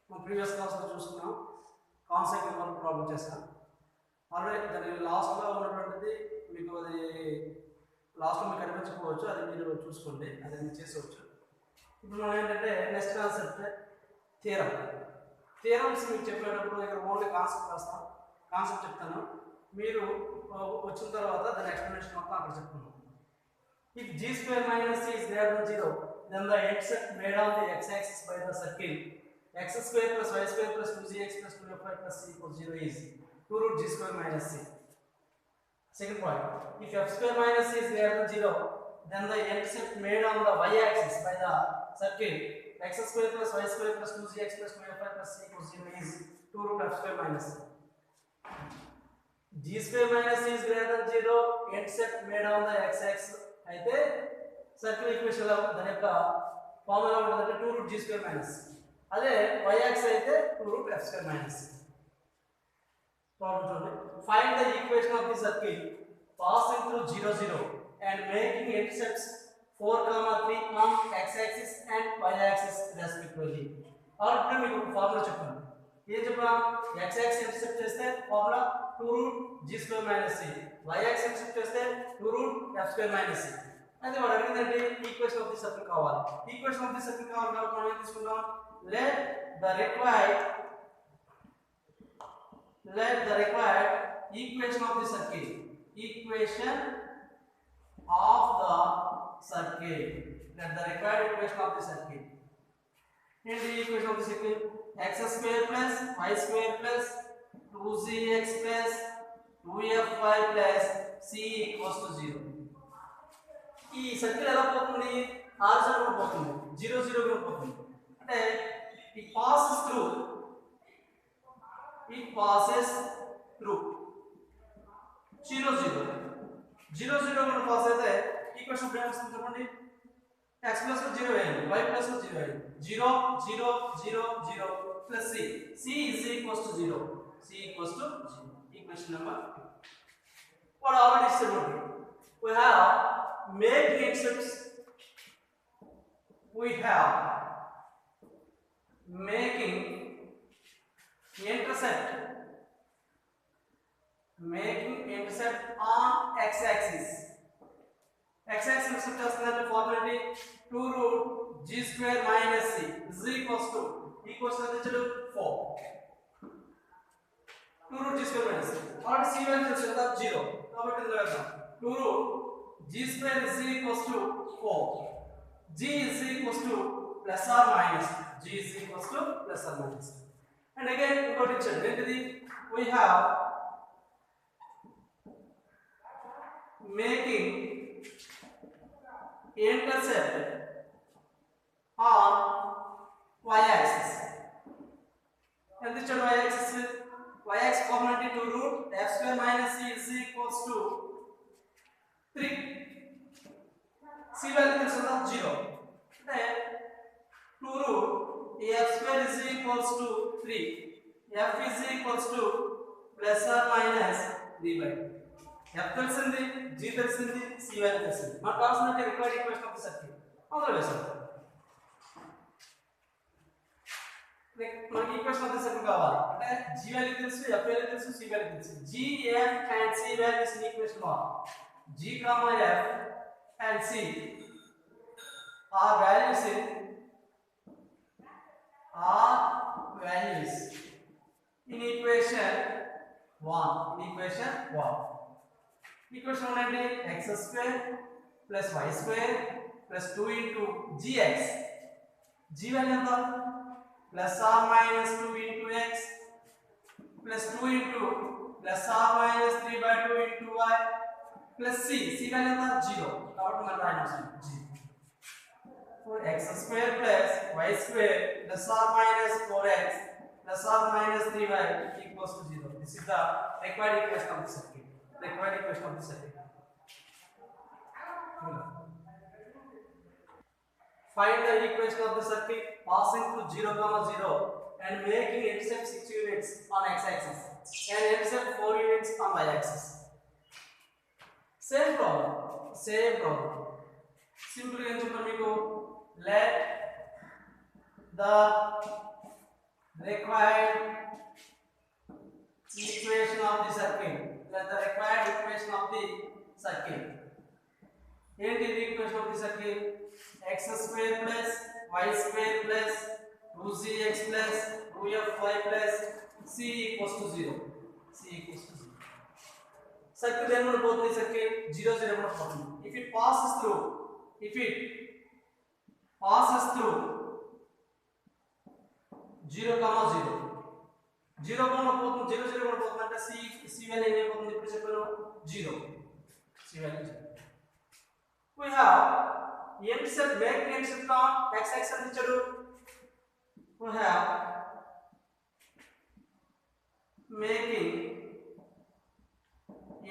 మనం ప్రీవియస్ క్లాస్లో చూసుకున్నాం కాన్సెక్వెంట్ వర్క్ ప్రాబ్లం చేస్తాం ఆల్రెడీ దాని లాస్ట్లో ఉన్నటువంటిది మీకు అది లాస్ట్లో మీకు కనిపించకపోవచ్చు, అది మీరు చూసుకోండి, అది మీరు చేసుకోవచ్చు. ఇప్పుడు మనం ఏంటంటే నెక్స్ట్ కాన్సెప్ట్ థియరమ్స్ మీకు చెప్పేటప్పుడు ఇక్కడ ఓన్లీ కాన్సెప్ట్ రాస్తాం, కాన్సెప్ట్ చెప్తాను, మీరు వచ్చిన తర్వాత దాని ఎక్స్ప్లెనేషన్ మొత్తం అక్కడ చెప్తున్నాం. If g square minus c is greater than 0, then the intercept made on the x-axis by the circle x square plus y square plus 2gx plus 2fy plus c equals 0 is 2 root g square minus c. Second point, if f square minus c is greater than 0, then the intercept made on the y-axis by the circle x square plus y square plus 2gx plus 2fy plus c equals 0 is 2 root f square minus c. g square minus c is greater than 0, intercept made on the x-axis అయితే circle equation లో దాని యొక్క formula ఉంటుందంటే 2 root g square minus, అదే y axis అయితే 2 root f square minus. Problem చూడండి. Find the equation of the circle passing through 0 0 and making intercepts 4, 3 on x axis and y axis respectively. Already మీకు ఒక formula చెప్పాను. ఏం చెప్పాం? x axis intercept చేస్తే formula 2 root g square minus c, y axis intercept చేస్తే 2 root f square minus c. అయితే వాడు అడిగిందంటే equation of the circle కావాలి. ఈక్వేషన్ ఆఫ్ ది సర్కిల్ కావాలి కాబట్టి మనం ఏం తీసుకుందాం? let the required equation of the circle, equation of the circle, let the required equation of the circle. And the equation of the circle x square plus y square plus 2gx plus 2fy plus c equals to 0. ఈ circle ఎలా పోతుంది? Horizontal పోతుంది, 0 0 గా పోతుంది. అంటే it passes through 0 0 గా pass అయితే equation break వస్తుంది చెప్పండి. x ప్లస్ 0 అయ్యింది, y ప్లస్ 0 అయ్యింది, 0 0 0 0 plus c is equals to 0, c equals to 0. Equation number 2. what already said we have made the intercepts, we have making intercept on x axis. x axis intercept చేస్తున్నట్టు formula ఏంటి? 2 root g square minus c is equals to ఎంత 4. 2 root g square minus c. Already c value తెలుసు కదా 0, కాబట్టి ఇందులో వేద్దాం. 2 root g square is equals to 4. g is equals to plus or minus. g is equals to plus or minus. And again ఇంకోటి ఇచ్చాడు ఏంటిది? we have making intercept on y axis. ఎంత ఇచ్చాడు y axis? y axis formula 2 root f square minus c is equals to 3. c value తెలుసు కదా 0, అంటే 2 root f square is equals to 3, f is equals to plus or minus 3/2. f తెలిసింది, g తెలిసింది, c value తెలిసింది. మనకు కావాల్సిన required equation of the circle అందులో వేసాం. మనకి ఈక్వేషన్ ఆఫ్ ది సర్కిల్ కావాలి అంటే g వాల్యూ తెలుసు, f వాల్యూ తెలుసు, c వాల్యూ తెలుసు. g, f and c values in equation 1. g, f and c are values in equation 1. Equation 1 అంటే x square plus y square plus 2 into gx. g value ఎంత? plus or minus 2 into x plus 2 into plus or minus 3/2 into y plus c. c value ఎంత? 0, కాబట్టి మనం రాయవచ్చు g. So x square plus y square plus or minus 4x plus or minus 3y equals to 0. This is the required equation of the circuit. Find the equation of the circuit passing through 0, 0 and making intercept 6 units on x-axis and intercept 4 units on y-axis. Same problem. Simply let the required equation of the circle. That the required equation of the circle. What is the equation of the circle? X square plus y square plus 2cx plus 2fy plus c equals to 0. C equals to 0. Circle then both the circle 0 0 possible. If it passes through 0 comma 0 0 comma 0 0 కూడా పోతుందంటే c value ఏం అవుతుంది ఇప్పుడు చెప్పాను 0 c value 0. We have intercept making intercept on x axis ఇచ్చాడు. We have making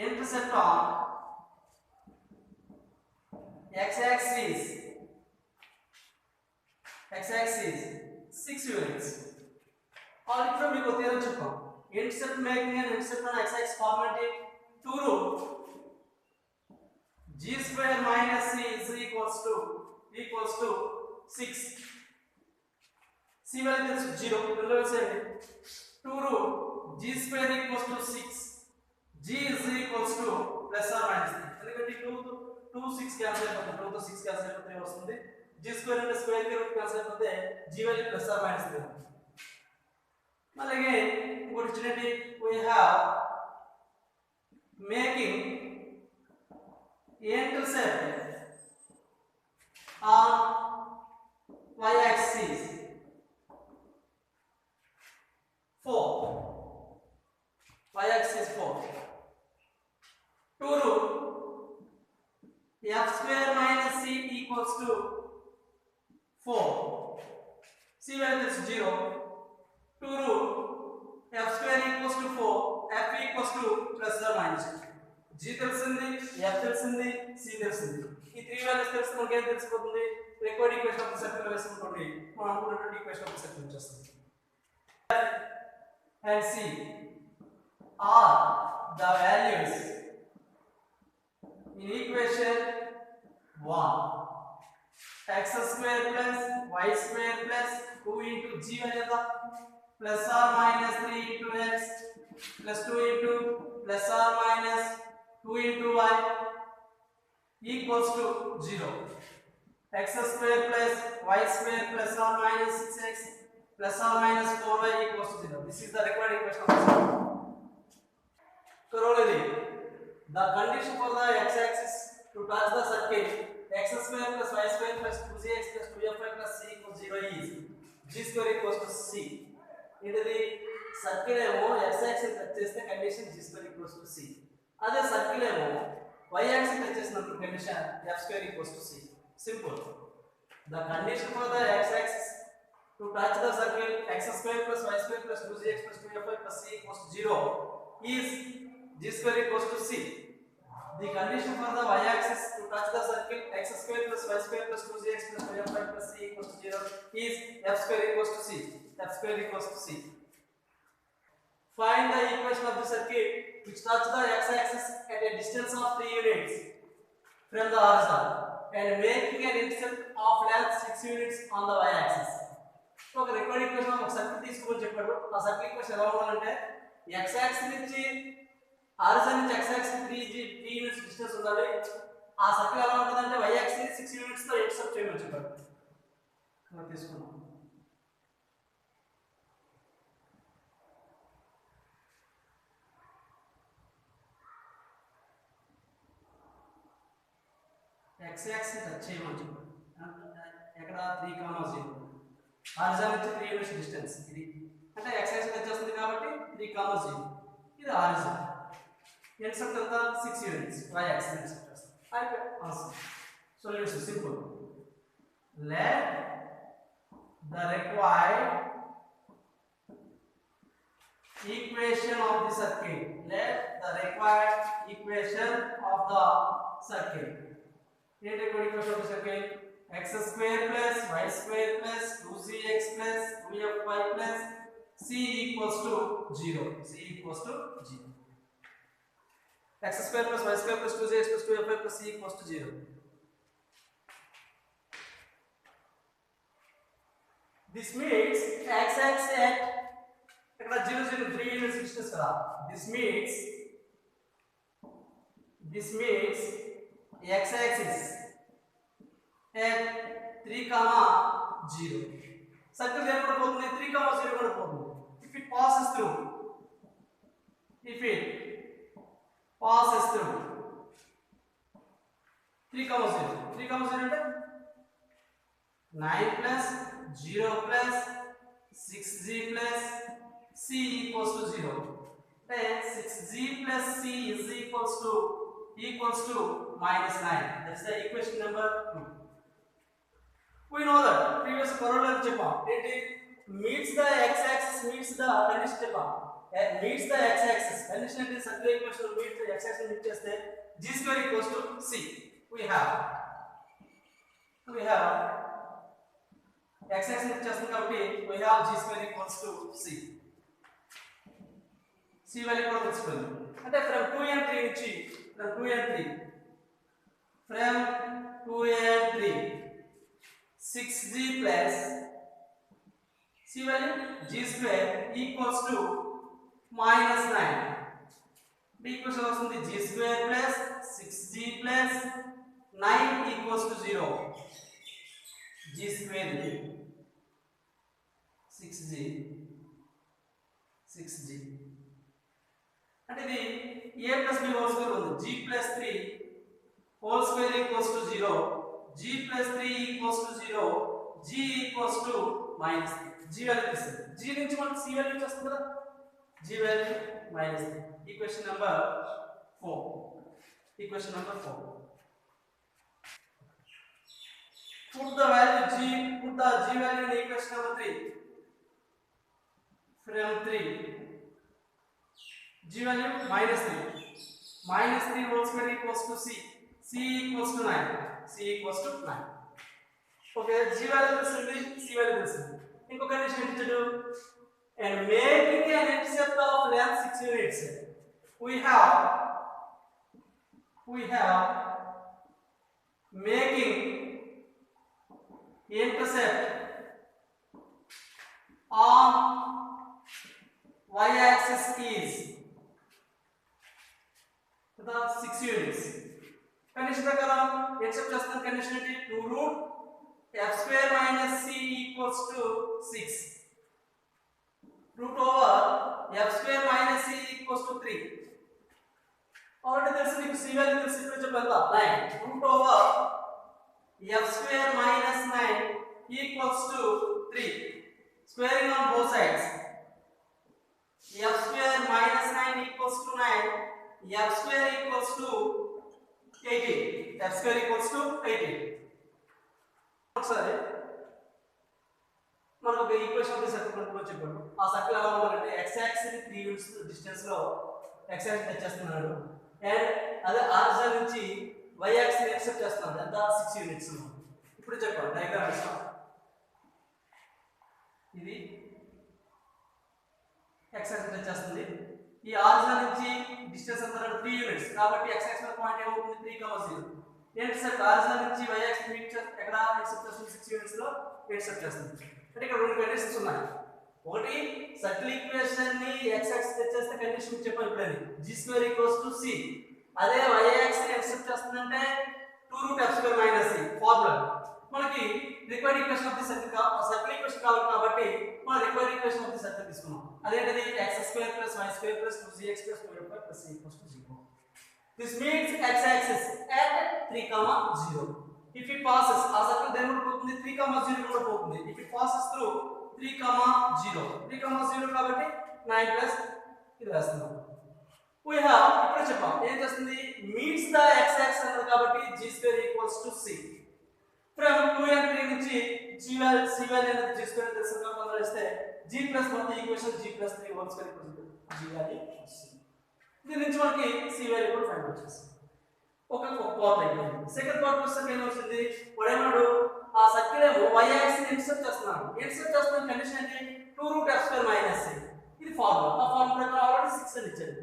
intercept on x axis 6 units. और ఇప్పుడు మీకు తీరం చెప్పాం. Intercept making and intercept on x axis format 2 rule g square minus c is equals to 6. c value is 0. రెండో వేసేయండి. 2 rule g square equals to 6. g is equals to plus or minus 3. ఎందుకంటే 2 6 cancel అయిపోతుంది. 2 తో 6 cancel అయిపోతే వస్తుంది. g square అంటే square కి root cancel అయిపోతే g value plus or minus 3. మళ్ళీ again ఇంకోటి చూడండి. we have making intercept on y axis 4. y axis 4. 2 rule f square minus c equals to 4. c value is 0. 2 rule f square equals to 4. f equals to plus or minus 2. g తెలిసింది, f తెలిసింది, c తెలిసింది. ఈ 3 values తెలిస్తే మనకి ఏం తెలిసిపోతుంది? Required equation of the circle వేసుకుంటుంది. మనం అనుకున్నటువంటి ఈక్వేషన్ ఆఫ్ ది సర్కిల్ వచ్చేస్తుంది. and c are the values in equation 1. x square plus y square plus 2 into g value plus or minus 3 into x plus 2 into plus or minus 2 into y equals to 0. x square plus y square plus or minus 6x plus or minus 4y equals to 0. This is the required equation of the circle. Corollary: the condition for the x-axis to touch the circle x square plus y square plus 2cx plus 2fy plus c equals 0 is g square equals to c. ఇది circle ఏమో x axis touch చేస్తే condition g square equals to c. అదే circle ఏమో y axis touch చేసినప్పుడు condition f square equals to c. Simple. The condition for the x axis to touch the circle x square plus y square plus 2cx plus 2fy plus c equals to 0 is g square equals to c. The condition for the y axis to touch the circle x square plus y square plus 2cx plus 2fy plus c equals to 0 is f square equals to c. f square equals to c. Find the equation of the circle which touch the x axis at a distance of 3 units from the horizon and making an intercept of length 6 units on the y axis. So ఒక required equation ఒక circle తీసుకోమని చెప్పాడు. ఆ circle equation ఎలా ఉండాలంటే x axis నుంచి Horizon నుంచి x axis 3 units distance ఉండాలి. ఆ సర్కిల్ ఎలా ఉంటుందంటే y యాక్సిస్ 6 యూనిట్స్ తో ఇంటర్సెప్ట్ చేయమని చెప్పాడు. మనం తీసుకున్నాం. x యాక్సిస్ టచ్ చేయమని చెప్పాడు. ఎక్కడ 3, 0 హారిజాన్ నుంచి 3 యూనిట్స్ డిస్టెన్స్. ఇది అంటే x యాక్సిస్ టచ్ చేస్తుంది కాబట్టి 3, 0. ఇది హారిజాన్. ఇంటర్సెప్ట్ ఎంత 6 యూనిట్స్ y యాక్సిస్ ఇంటర్సెప్ట్ చేస్తుంది. అయిపోయింది answer. Solution simple. Let the required equation of the circle. Let the required equation of the circle. What is the equation of the circle? x square plus y square plus 2cx plus 2fy plus c equals to 0. c equals to 0. x square plus y square plus 2cx plus 2fy plus c equals to 0. This means x axis at ఇక్కడ 0 0 3 units distance కదా. this means x axis at 3, 0. Circle దేని కూడా పోతుంది 3, 0 కూడా పోతుంది. if it passes through 3, 0 అంటే 9 plus 0 plus 6g plus c equals to 0. అంటే 6g plus c is equals to -9. That's the equation number 2. We know that previous parallel చెప్పాం ఏంటి meets the x axis meets the condition చెప్పాం meets the x axis condition అంటే circle equation meets the x axis meet చేస్తే g square equals to c. we have x axis meet చేస్తుంది కాబట్టి we have g square equals to c. c value కూడా తెలుసుకుందాం. అంటే from 2 and 3 నుంచి from 2 and 3 6g plus c value g square equals to -9. The equation వస్తుంది g square plus 6g plus 9 equals to 0. g square 6g అంటే ఇది a plus b whole square ఉంది. g plus 3 whole square equals to 0. g plus 3 equals to 0. g equals to -3. g value వస్తుంది. g నుంచి మనకు c value వస్తుంది కదా. g value -3. Equation number 4. put the value g value in equation number 3. from 3 g value -3 whole square equals to c equals to 9. okay g value తెలుస్తుంది, c value తెలుస్తుంది. ఇంకొక condition ఏంటిది and making an intercept of length 6 units we have making intercept on y axis is the 6 units. Condition ప్రకారం except చేస్తున్న condition ఏంటి 2 f square minus c equals to 6. root over f square minus c equals to 3. already తెలుసు మీకు c value తెలుసు. ఇప్పుడు చెప్పాలి 9 root over f square minus 9 equals to 3. squaring on both sides. f square minus 9 equals to 9. f square equals to 18. f square equals to 18. ఒకసారి మనకు ఒక equation ఉంది circle లో చెప్పాడు. ఆ సర్కిల్ ఎలా ఉండాలంటే x యాక్సిస్ ని 3 యూనిట్స్ డిస్టెన్స్ లో x యాక్సిస్ టచ్ చేస్తున్నాడు అండ్ అదే ఆరిజిన్ నుంచి y యాక్సిస్ ని ఎక్సెప్ట్ చేస్తున్నాడు. ఎంత 6 యూనిట్స్. ఇప్పుడు చెప్పాను డయాగ్రామ్ ఇస్తాం. ఇది x యాక్సిస్ టచ్ చేస్తుంది. ఈ ఆరిజిన్ నుంచి డిస్టెన్స్ ఎంత 3 యూనిట్స్ కాబట్టి x యాక్సిస్ పాయింట్ ఏమవుతుంది 3, 0. ఇంటర్సెప్ట్ ఆరిజిన్ నుంచి y యాక్సిస్ మీట్ ఎక్కడ ఎక్సెప్ట్ చేస్తుంది 6 యూనిట్స్ లో ఇంటర్సెప్ట్ చేస్తుంది. అంటే ఇక్కడ రెండు కండిషన్స్ ఉన్నాయి. ఒకటి సర్కిల్ ఈక్వేషన్ ని x యాక్సిస్ టచ్ చేస్తే కండిషన్ చెప్పాను ఇప్పుడే g square equals to c. అదే y యాక్సిస్ ని ఎక్సెప్ట్ చేస్తుందంటే 2 root f square minus c formula. మనకి required equation of the circle equation కావాలి కాబట్టి మనం required equation of the circle తీసుకున్నాం. అదేంటిది x square plus y square plus 2gx plus 2y plus c equals to 0. This means x axis at 3, 0. If it passes, ఆ circle దేని కూడా పోతుంది 3, 0 కూడా పోతుంది. If it passes through 3, 0. 3, 0 కాబట్టి 9 plus ఇది వేస్తున్నాం. We have ఇప్పుడు చెప్పాం ఏం చేస్తుంది meets the x axis అన్నది కాబట్టి g square equals to c. From 2 and 3 నుంచి c value అనేది g square తెలుసు కాబట్టి వేస్తే g ప్లస్ మొత్తం equation g plus 3 whole square equals g value వస్తుంది. దీని నుంచి మనకి c వాల్యూ కూడా ఫైండ్ అవుట్ చేస్తాం. ఒక పార్ట్ అయిపోయింది. సెకండ్ పార్ట్ క్వశ్చన్ ఏం వస్తుంది వాడేమన్నాడు ఆ సర్కిల్ ఏమో y యాక్సిస్ ని ఇంటర్సెప్ట్ చేస్తున్నాడు. ఇంటర్సెప్ట్ చేస్తున్న కండిషన్ ఏంటి 2 root f square minus c. ఇది ఫార్ములా. ఆ ఫార్ములా ప్రకారం ఆల్రెడీ 6 అని ఇచ్చాడు.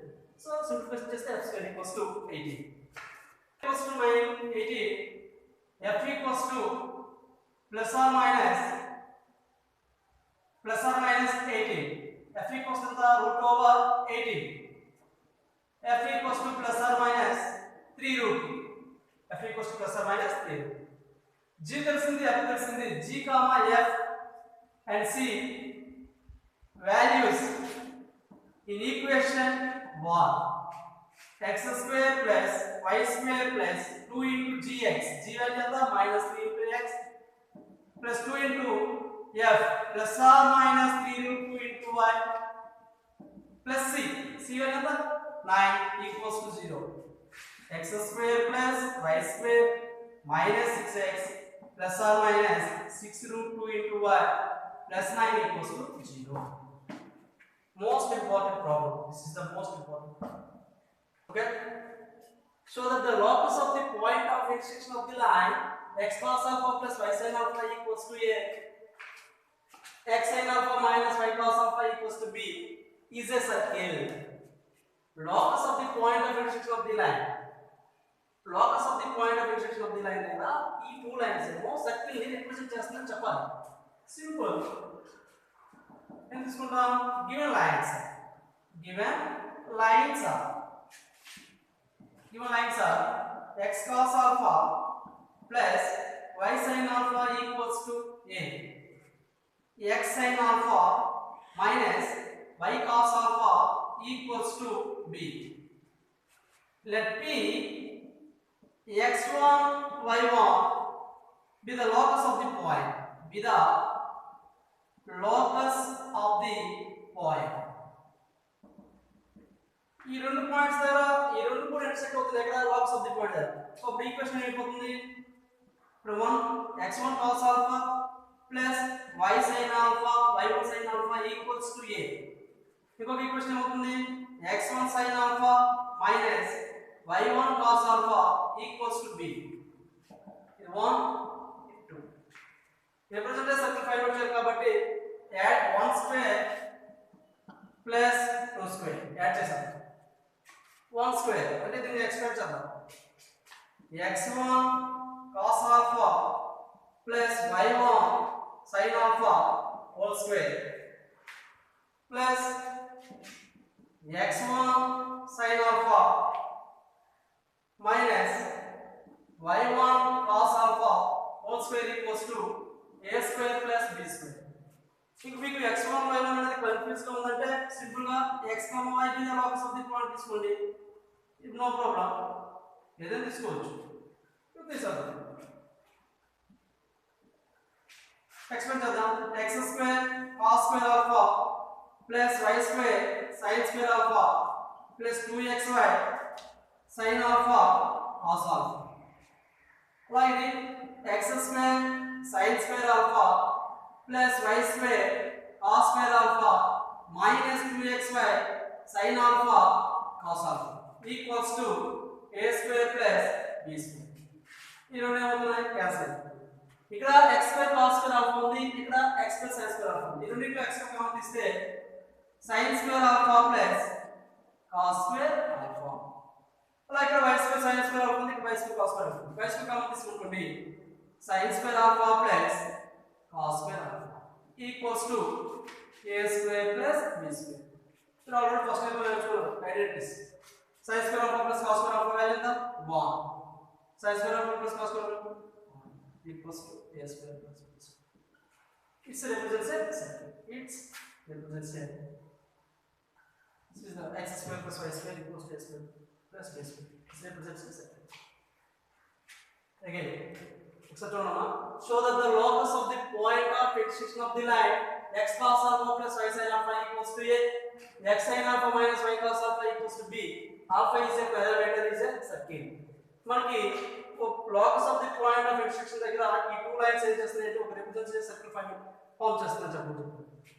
సో సింప్లిఫై చేస్తే f square equals to 18 equals to 18 f equals to plus or minus 18 f equals to the root over 18. f equals to plus or minus 3 root. f equals to plus or minus 3 root. g తెలిసింది, f తెలిసింది. g comma f and c values in equation 1. x square plus y square plus 2 into gx. g value ఎంత minus 3 into x plus 2 into f plus or minus 3 root 2 into y plus c. c value ఎంత 9 equals to 0. x square plus y square minus 6x plus or minus 6 root 2 into y plus 9 equals to 0. Most important problem. This is the most important problem. Okay? So that the locus of the point of intersection of the line x cos alpha plus y sin alpha equals to a, x sin alpha minus y cos alpha equals to b is a circle. Locus of the point of intersection of the line. Locus of the point of intersection of the line లేదా ఈ two lines ఏమో circle ని represent చేస్తుందని చెప్పాలి. Simple. ఏం తీసుకుంటాం? Given lines are x cos alpha plus y sin alpha equals to a, x sin alpha minus y cos alpha equals to b. Let p x1 y1 be the locus of the point. ఈ రెండు points దగ్గర ఈ రెండు కూడా intersect అవుతుంది ఎక్కడ locus of the point దగ్గర. So ఇప్పుడు ఈక్వేషన్ అయిపోతుంది. ఇప్పుడు 1 x1 cos alpha plus y sin alpha y1 sin alpha equals to a. ఇంకొక ఈక్వేషన్ అవుతుంది x1 sin alpha minus y1 cos alpha equals to b. ఇది 1 2 represent circle find out చేయాలి కాబట్టి add 1 square plus 2 square yard చేసాం. 1 square అంటే దీన్ని expand చేద్దాం. x1 cos alpha plus y1 sin alpha whole square plus x1 sin alpha minus y1 cos alpha whole square equals to a square plus b square. ఇంక మీకు x1 y1 అనేది confuse గా ఉందంటే simple గా x, y కి locus of the point తీసుకోండి. ఇది no problem. ఏదైనా తీసుకోవచ్చు. తీసేద్దాం. ఎక్స్పాండ్ చేద్దాం. x square cos square alpha plus y square sin square alpha plus 2xy sin alpha cos alpha. అలాగే x square sin square alpha plus y square cos square alpha minus 2xy sin alpha cos alpha equals to a square plus b square. ఈ రెండు ఏమవుతున్నాయి? Cancel. ఇక్కడ x square cos square alpha ఉంది, ఇక్కడ x square sin square alpha ఉంది. ఈ రెండిట్లో x square common తీస్తే sin square alpha plus cos square alpha. అలా ఇక్కడ y square sin square alpha ఉంది, ఇక్కడ y square cos square alpha ఉంది. y స్క్వేర్ కామన్ తీసుకుంటే sin square alpha plus cos square alpha equals to a square plus b square. ఇక్కడ already first time నేర్చుకున్నాం identities. sin square alpha plus cos square alpha value ఎంత? 1. sin square alpha plus cos square alpha equals to a square plus b square. It represents a circle. It represents a. This is the x square plus y square equals to a square plus b square. This represents a circle. Again, etc. Show that the locus of the point of intersection of the line x cos alpha plus y sin alpha equals to a, x sin alpha minus y cos alpha equals to b. Alpha is a parameter, is a circle. మనకి locus of the point of intersection దగ్గర ఈ two lines ఏం చేస్తున్నాయంటే ఒక represent చేసే circle form చేస్తుందని చెప్పండి.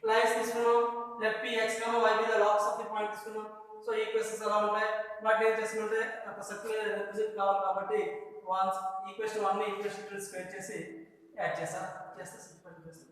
Lines తీసుకున్నాం. Let p x, y be the locus of the point తీసుకున్నాం. సో ఈక్వేషన్స్ ఎలా ఉంటాయి? వాటిని ఏం చేస్తుంటే ఒక సర్కిల్ రిప్రజెంట్ కావాలి కాబట్టి ఈక్వేషన్ 1 ని ఈక్వేషన్ 2 స్క్వేర్ చేసి యాడ్ చేస్తే సింపుల్ చేస్తాం.